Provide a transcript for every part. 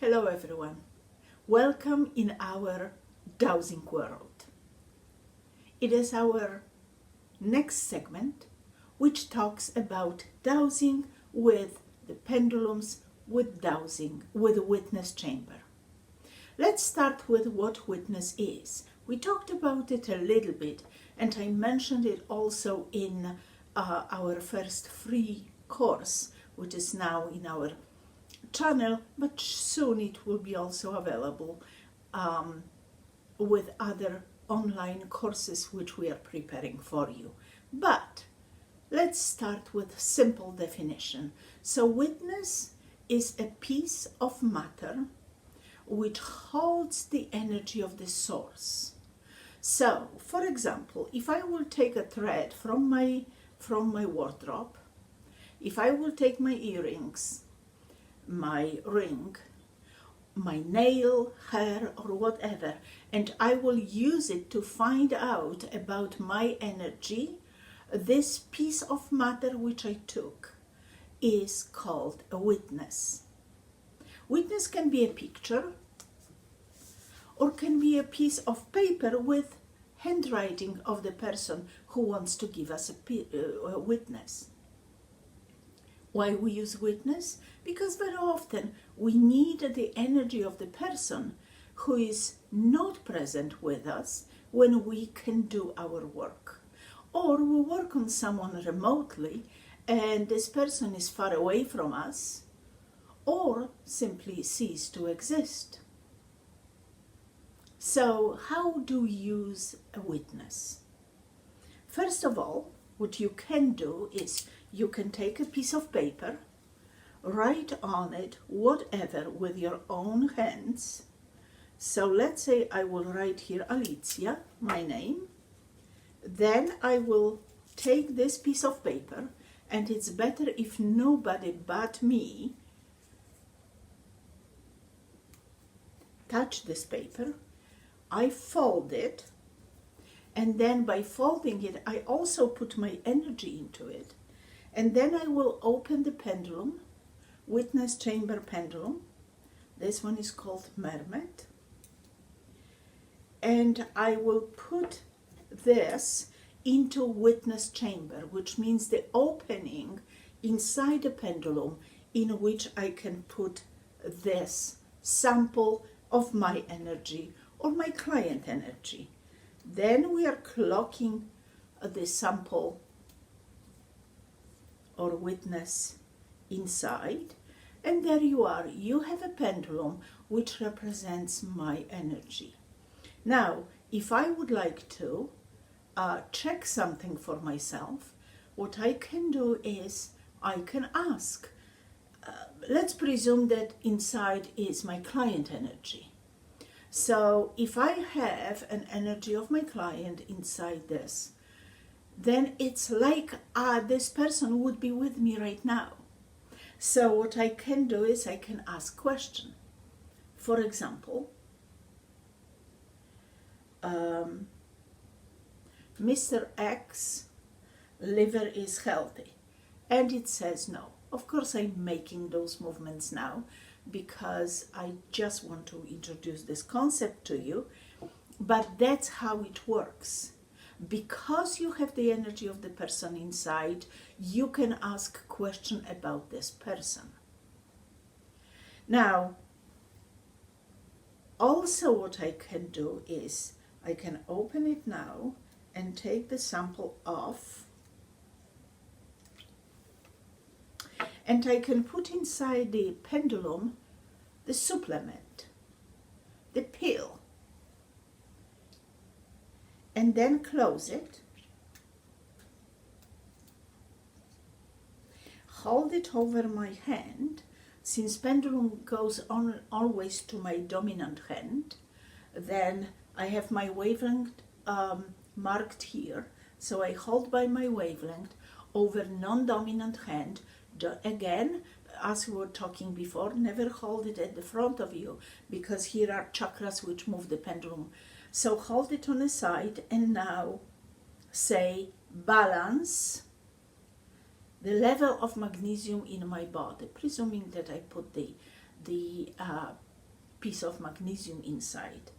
Hello everyone. Welcome in our dowsing world. It is our next segment which talks about dowsing with the pendulums, with dowsing, with a witness chamber. Let's start with what witness is. We talked about it a little bit and I mentioned it also in our first free course, which is now in our channel, but soon it will be also available with other online courses which we are preparing for you. But let's start with simple definition. So witness is a piece of matter which holds the energy of the source. So, for example, if I will take a thread from my wardrobe, if I will take my earrings, my ring, my nail, hair, or whatever, and I will use it to find out about my energy, this piece of matter which I took is called a witness. Witness can be a picture or can be a piece of paper with handwriting of the person who wants to give us a witness. Why we use witness? Because very often we need the energy of the person who is not present with us when we can do our work. Or we work on someone remotely and this person is far away from us or simply cease to exist. So how do we use a witness? First of all, what you can do is you can take a piece of paper, write on it whatever with your own hands. So let's say I will write here Alicja, my name. Then I will take this piece of paper, and it's better if nobody but me touch this paper. I fold it, and then by folding it, I also put my energy into it. And then I will open the pendulum, Witness Chamber Pendulum. This one is called Mermaid. And I will put this into witness chamber, which means the opening inside the pendulum in which I can put this sample of my energy or my client energy. Then we are clocking the sample or witness inside, and there you are. You have a pendulum which represents my energy. Now, if I would like to check something for myself, what I can do is I can ask. Let's presume that inside is my client energy. So if I have an energy of my client inside this, then it's like this person would be with me right now. So what I can do is I can ask question. For example, Mr. X liver is healthy, and it says no. Of course I'm making those movements now because I just want to introduce this concept to you, but that's how it works. Because you have the energy of the person inside, you can ask a question about this person. Now, also what I can do is I can open it now and take the sample off, and I can put inside the pendulum the supplement, the pill, and then close it, hold it over my hand. Since pendulum goes on always to my dominant hand, then I have my wavelength marked here, so I hold by my wavelength over non-dominant hand. Again, as we were talking before, never hold it at the front of you because here are chakras which move the pendulum. So hold it on the side and now say balance the level of magnesium in my body, presuming that I put the piece of magnesium inside.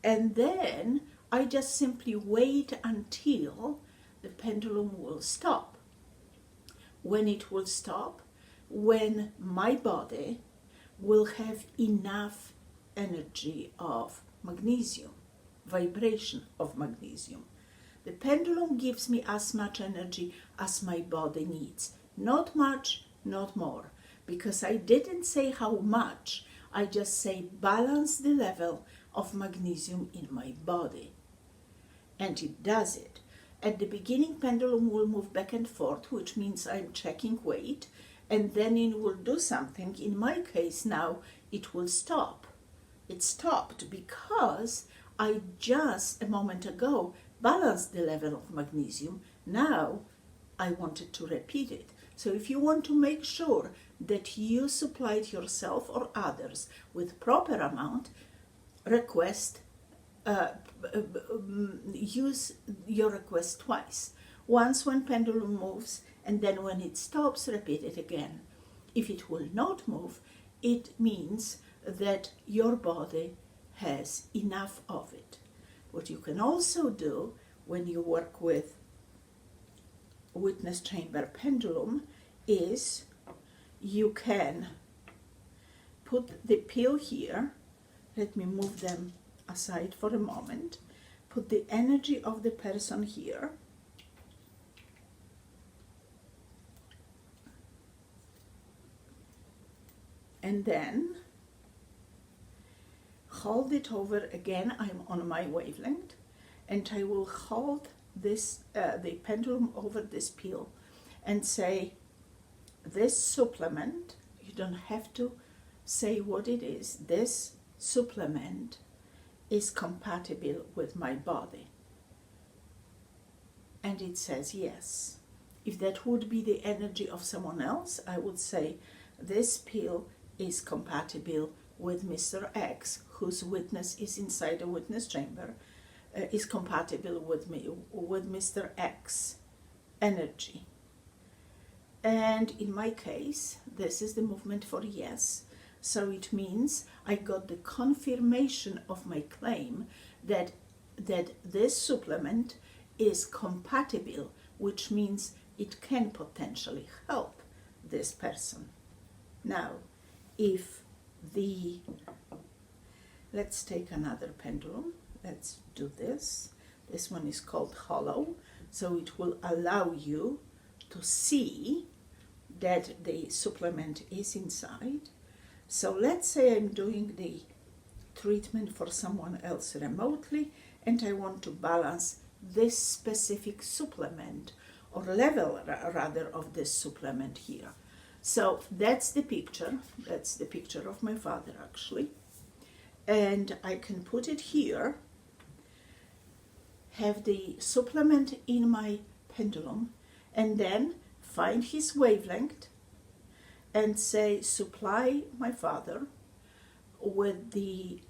And then I just simply wait until the pendulum will stop. When it will stop, when my body will have enough energy of magnesium, vibration of magnesium. The pendulum gives me as much energy as my body needs. Not much, not more. Because I didn't say how much, I just say balance the level of magnesium in my body. And it does it. At the beginning, pendulum will move back and forth, which means I'm checking weight, and then it will do something. In my case now, it will stop. It stopped because I just a moment ago balanced the level of magnesium. Now I wanted to repeat it. So if you want to make sure that you supplied yourself or others with proper amount, use your request twice. Once when pendulum moves, and then when it stops, repeat it again. If it will not move, it means that your body has enough of it. What you can also do when you work with Witness Chamber Pendulum is you can put the pill here. Let me move them aside for a moment. Put the energy of the person here. And then hold it over again. I'm on my wavelength, and I will hold this the pendulum over this pill and say, this supplement, you don't have to say what it is, this supplement is compatible with my body. And it says yes. If that would be the energy of someone else, I would say this pill is compatible with Mr. X, whose witness is inside the witness chamber, is compatible with me, with Mr. X energy. And in my case, this is the movement for yes. So it means I got the confirmation of my claim that this supplement is compatible, which means it can potentially help this person. Now, let's take another pendulum. Let's do this. This one is called hollow, so it will allow you to see that the supplement is inside. So let's say I'm doing the treatment for someone else remotely, and I want to balance this specific supplement, or level rather of this supplement here. So that's the picture. That's the picture of my father actually. And I can put it here, have the supplement in my pendulum, and then find his wavelength and say, supply my father with the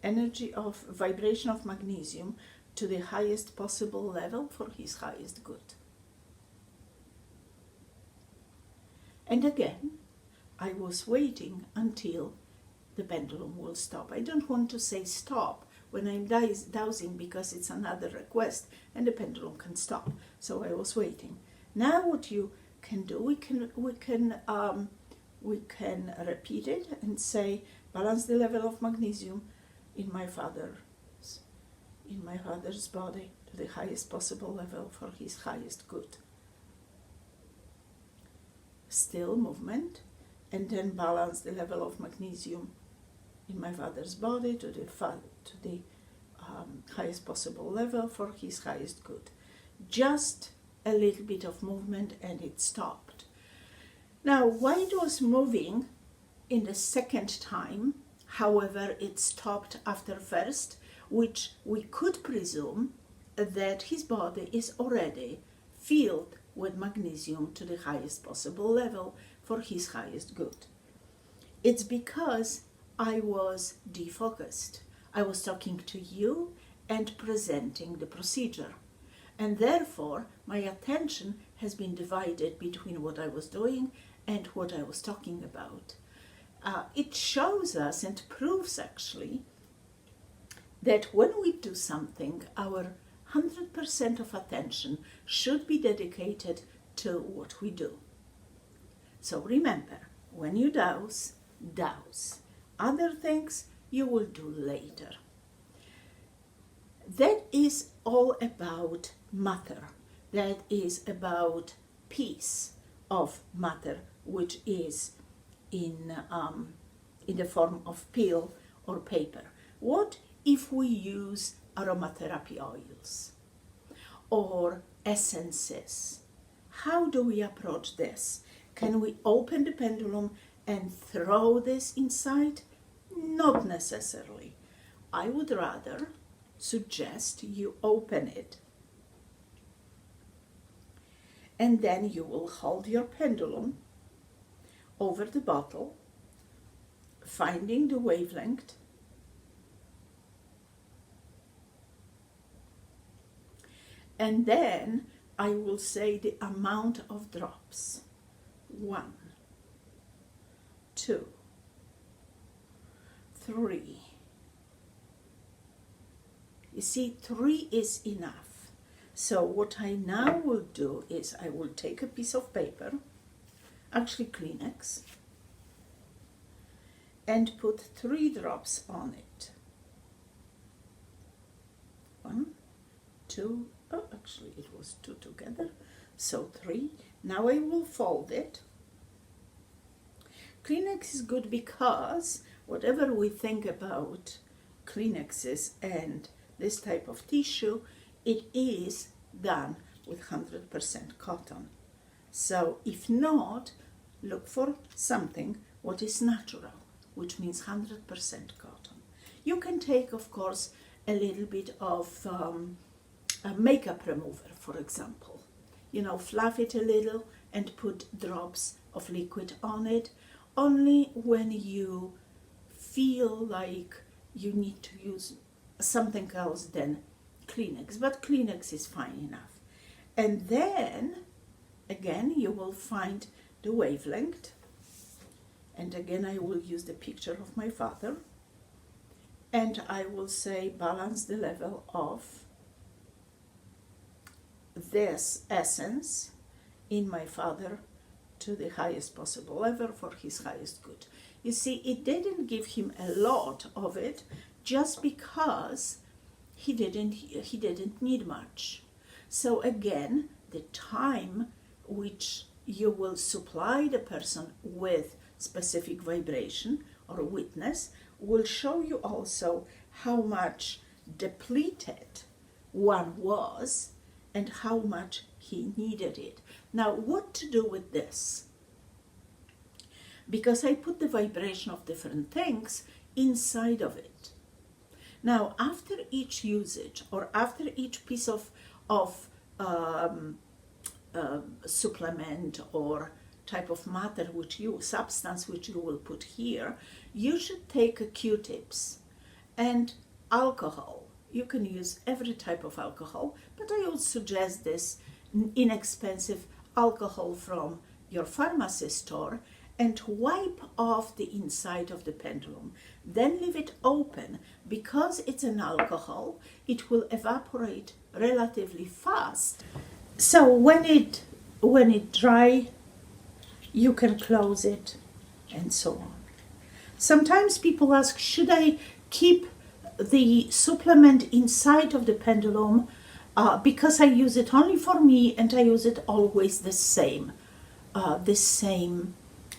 energy of vibration of magnesium to the highest possible level for his highest good. And again, I was waiting until the pendulum will stop. I don't want to say stop when I'm dowsing because it's another request and the pendulum can stop. So I was waiting. Now what you can do, we can repeat it and say, balance the level of magnesium in my father's body to the highest possible level for his highest good. Still movement, and then balance the level of magnesium in my father's body to the highest possible level for his highest good. Just a little bit of movement and it stopped. Now, why it was moving in the second time, however, it stopped after first, which we could presume that his body is already filled with magnesium to the highest possible level for his highest good. It's because I was defocused. I was talking to you and presenting the procedure. And therefore, my attention has been divided between what I was doing and what I was talking about. It shows us and proves actually that when we do something, our 100% of attention should be dedicated to what we do. So remember, when you dowse, dowse. Other things you will do later. That is all about matter. That is about piece of matter, which is in the form of pill or paper. What if we use aromatherapy oils or essences? How do we approach this? Can we open the pendulum and throw this inside? Not necessarily. I would rather suggest you open it, and then you will hold your pendulum over the bottle, finding the wavelength, and then I will say the amount of drops. 1, 2, 3. You see, 3 is enough. So what I now will do is I will take a piece of paper, actually Kleenex, and put 3 drops on it. 1, 2, oh, actually it was 2 together, so 3. Now I will fold it. Kleenex is good because whatever we think about Kleenexes and this type of tissue, it is done with 100% cotton. So if not, look for something what is natural, which means 100% cotton. You can take, of course, a little bit of a makeup remover, for example. You know, fluff it a little and put drops of liquid on it, only when you feel like you need to use something else than Kleenex, but Kleenex is fine enough. And then, again, you will find the wavelength, and again I will use the picture of my father, and I will say balance the level of this essence in my father to the highest possible level for his highest good. You see, it didn't give him a lot of it just because he didn't need much. So again, the time which you will supply the person with specific vibration or witness will show you also how much depleted one was and how much he needed it. Now, what to do with this? Because I put the vibration of different things inside of it. Now, after each usage or after each piece of supplement or type of matter, substance which you will put here, you should take Q-tips and alcohol. You can use every type of alcohol, but I would suggest this inexpensive alcohol from your pharmacy store, and wipe off the inside of the pendulum. Then leave it open. Because it's an alcohol, it will evaporate relatively fast. So when it dry, you can close it and so on. Sometimes people ask, should I keep the supplement inside of the pendulum because I use it only for me and I use it always the same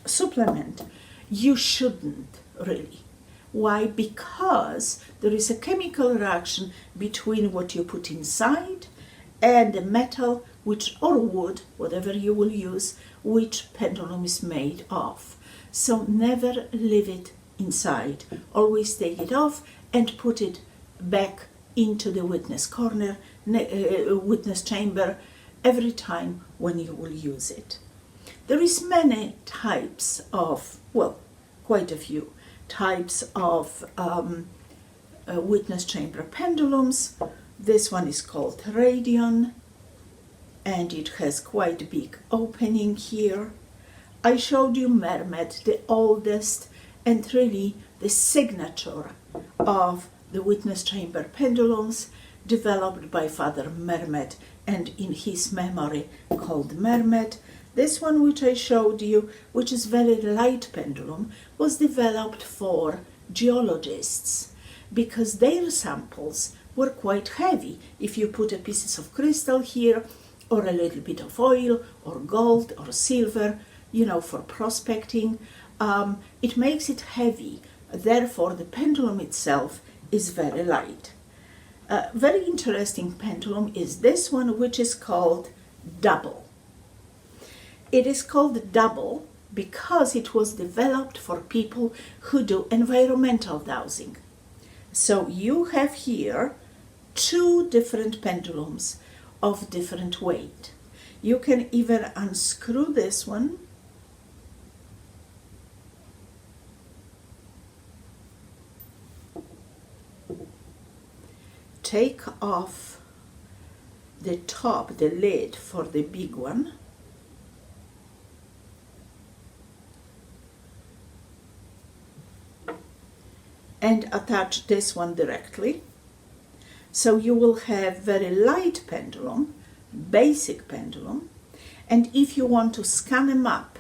supplement? You shouldn't really. Why? Because there is a chemical reaction between what you put inside and the metal, or wood, whatever you will use, which pendulum is made of. So never leave it inside. Always take it off and put it back into the witness corner, witness chamber, every time when you will use it. There is many types of, quite a few types of witness chamber pendulums. This one is called radion, and it has quite a big opening here. I showed you Mermaid, the oldest and really the signature of the Witness Chamber Pendulums, developed by Father Mermaid and in his memory called Mermaid. This one which I showed you, which is very light pendulum, was developed for geologists because their samples were quite heavy. If you put a pieces of crystal here, or a little bit of oil, or gold, or silver, you know, for prospecting, it makes it heavy. Therefore, the pendulum itself is very light. Very interesting pendulum is this one, which is called double. It is called double because it was developed for people who do environmental dowsing. So you have here two different pendulums of different weight. You can even unscrew this one take off the top, the lid for the big one, and attach this one directly. So you will have very light pendulum, basic pendulum, and if you want to scan them up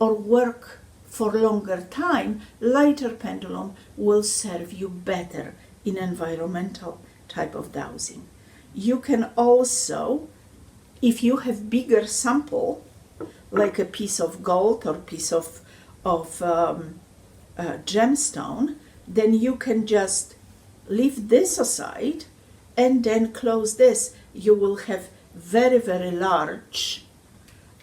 or work for longer time, lighter pendulum will serve you better in environmental type of dowsing. You can also, if you have bigger sample, like a piece of gold or piece of gemstone, then you can just leave this aside and then close this. You will have very, very large,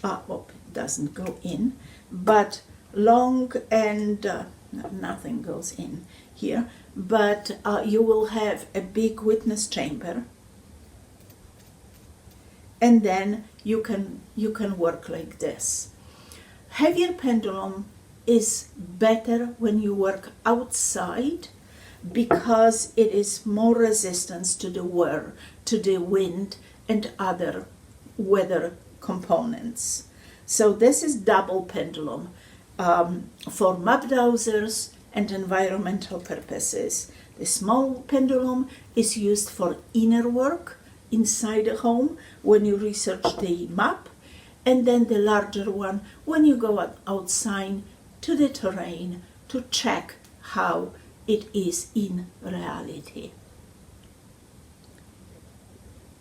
it doesn't go in, but long and nothing goes in here, but you will have a big witness chamber, and then you can work like this. Heavier pendulum is better when you work outside because it is more resistance to the wear, to the wind and other weather components. So this is double pendulum for map dowsers and environmental purposes. The small pendulum is used for inner work inside a home when you research the map, and then the larger one when you go outside to the terrain to check how it is in reality.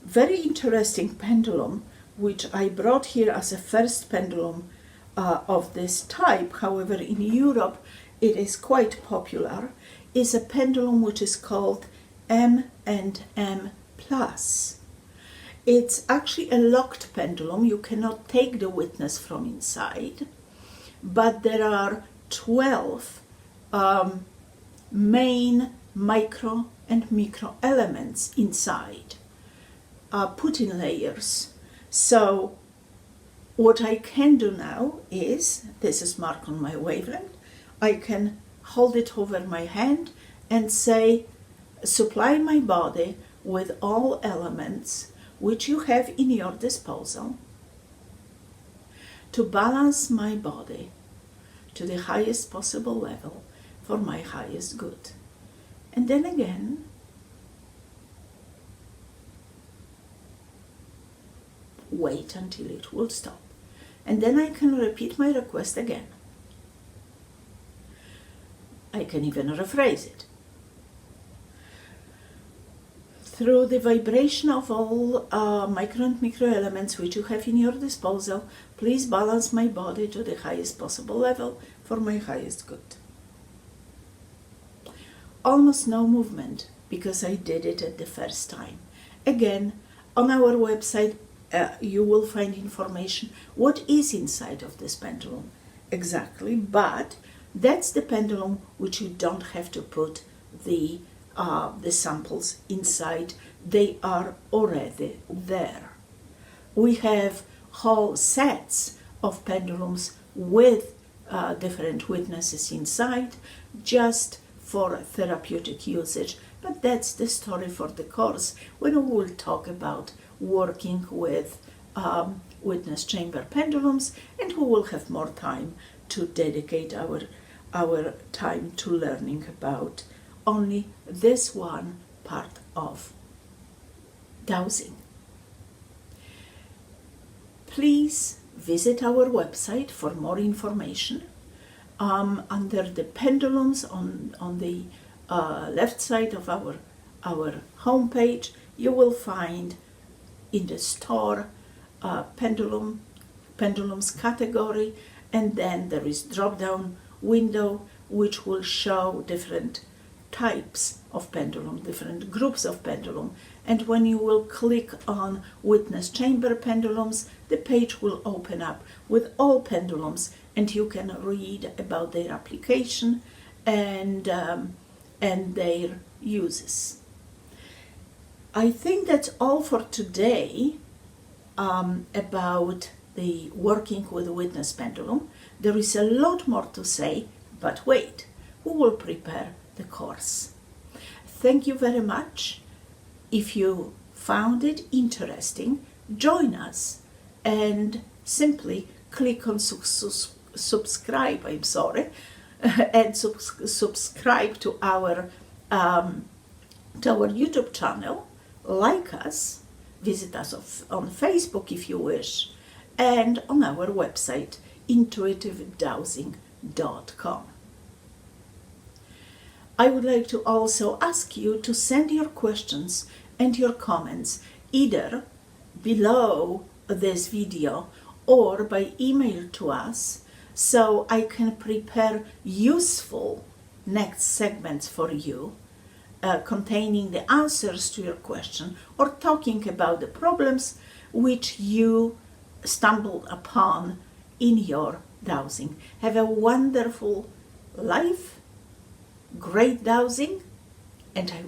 Very interesting pendulum, which I brought here as a first pendulum of this type, however in Europe it is quite popular, is a pendulum which is called M&M+. It's actually a locked pendulum. You cannot take the witness from inside, but there are 12 main micro and micro elements inside, put in layers. So what I can do now is, this is marked on my wavelength, I can hold it over my hand and say, supply my body with all elements which you have in your disposal to balance my body to the highest possible level for my highest good. And then again, wait until it will stop. And then I can repeat my request again. I can even rephrase it. Through the vibration of all micro and micro elements which you have in your disposal, please balance my body to the highest possible level for my highest good. Almost no movement because I did it at the first time. Again, on our website you will find information what is inside of this pendulum exactly, but that's the pendulum which you don't have to put the samples inside. They are already there. We have whole sets of pendulums with different witnesses inside just for therapeutic usage, but that's the story for the course when we will talk about working with Witness Chamber Pendulums, and we will have more time to dedicate our time to learning about only this one part of dowsing. Please visit our website for more information. Under the pendulums on the left side of our homepage, you will find in the store pendulums category, and then there is drop-down window which will show different types of pendulum, different groups of pendulum. And when you will click on Witness Chamber Pendulums, the page will open up with all pendulums, and you can read about their application and their uses. I think that's all for today about the working with a witness pendulum. There is a lot more to say, but wait, we will prepare the course. Thank you very much. If you found it interesting, join us and simply click on subscribe, and subscribe to our YouTube channel. Like us, visit us on Facebook if you wish, and on our website intuitivedowsing.com. I would like to also ask you to send your questions and your comments either below this video or by email to us, so I can prepare useful next segments for you containing the answers to your question or talking about the problems which you stumbled upon in your dowsing. Have a wonderful life, great dowsing, and I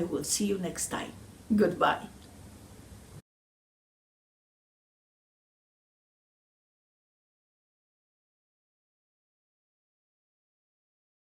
will see you next time. Goodbye.